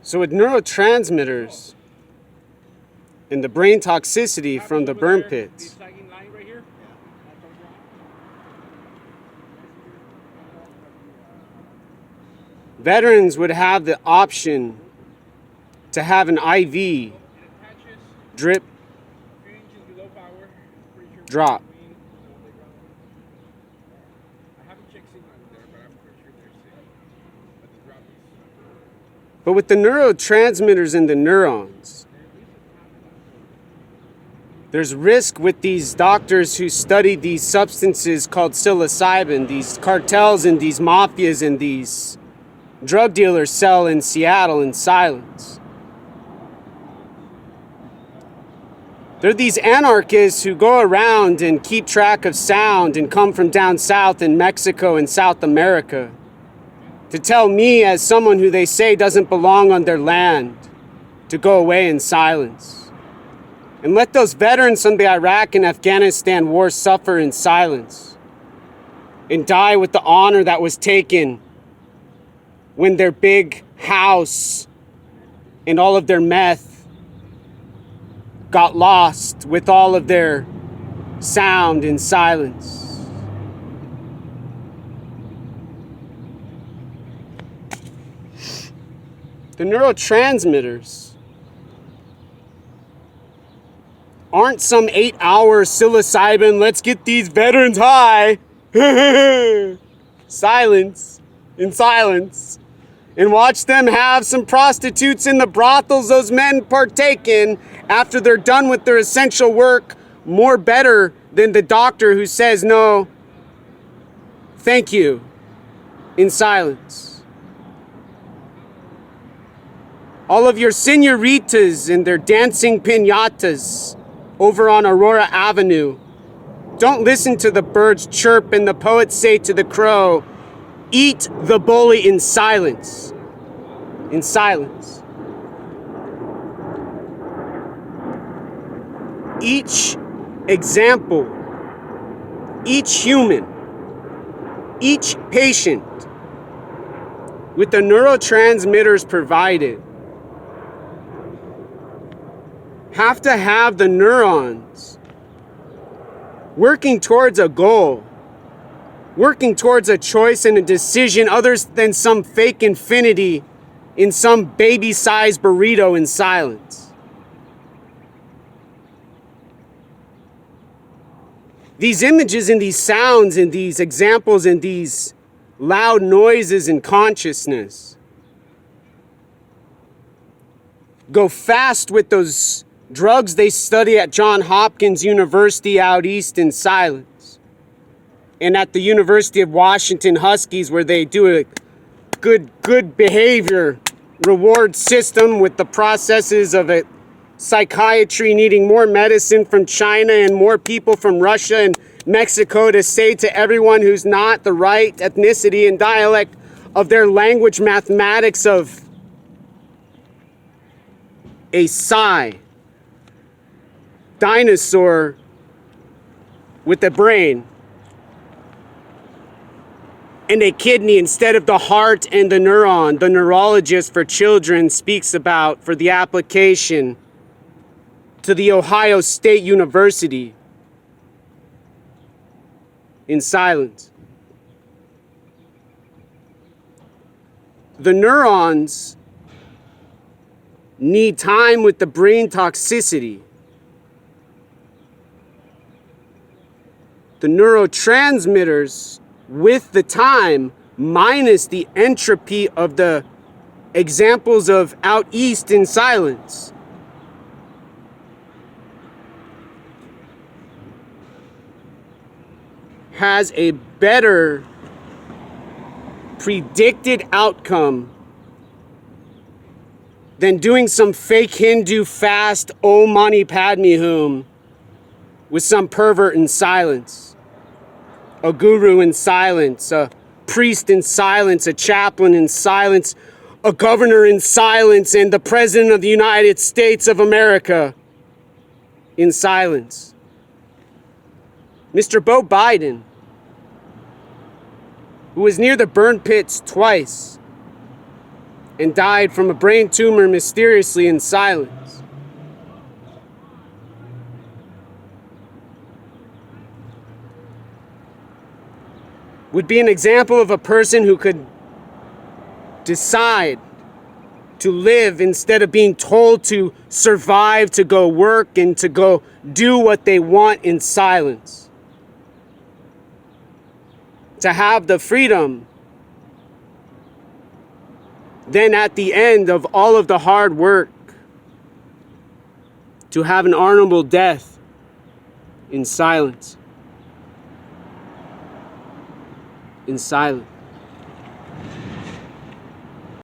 So with neurotransmitters and the brain toxicity from the burn pits, veterans would have the option to have an IV drip drop. But with the neurotransmitters in the neurons, there's risk with these doctors who study these substances called psilocybin, these cartels and these mafias and these drug dealers sell in Seattle in silence. They're these anarchists who go around and keep track of sound and come from down south in Mexico and South America to tell me, as someone who they say doesn't belong on their land, to go away in silence. And let those veterans from the Iraq and Afghanistan wars suffer in silence and die with the honor that was taken when their big house and all of their meth got lost with all of their sound in silence. The neurotransmitters aren't some 8-hour psilocybin, let's get these veterans high. Silence, in silence. And watch them have some prostitutes in the brothels those men partake in after they're done with their essential work, more better than the doctor who says no, thank you, in silence. All of your senoritas and their dancing piñatas over on Aurora Avenue. Don't listen to the birds chirp and the poets say to the crow, eat the bully in silence. In silence. Each example, each human, each patient with the neurotransmitters provided have to have the neurons working towards a goal, working towards a choice and a decision other than some fake infinity in some baby-sized burrito in silence. These images and these sounds and these examples and these loud noises in consciousness go fast with those drugs they study at Johns Hopkins University out east in silence. And at the University of Washington Huskies, where they do a good behavior reward system with the processes of a psychiatry needing more medicine from China and more people from Russia and Mexico to say to everyone who's not the right ethnicity and dialect of their language mathematics of a psi dinosaur with a brain and a kidney instead of the heart and the neuron. The neurologist for children speaks about for the application to the Ohio State University in silence. The neurons need time with the brain toxicity. The neurotransmitters with the time minus the entropy of the examples of out east in silence. Has a better predicted outcome than doing some fake Hindu fast Om Mani Padme Hum with some pervert in silence. A guru in silence, a priest in silence, a chaplain in silence, a governor in silence, and the President of the United States of America in silence. Mr. Beau Biden, who was near the burn pits twice, and died from a brain tumor mysteriously in silence. Would be an example of a person who could decide to live instead of being told to survive, to go work, and to go do what they want in silence. To have the freedom, then at the end of all of the hard work, to have an honorable death in silence. In silence.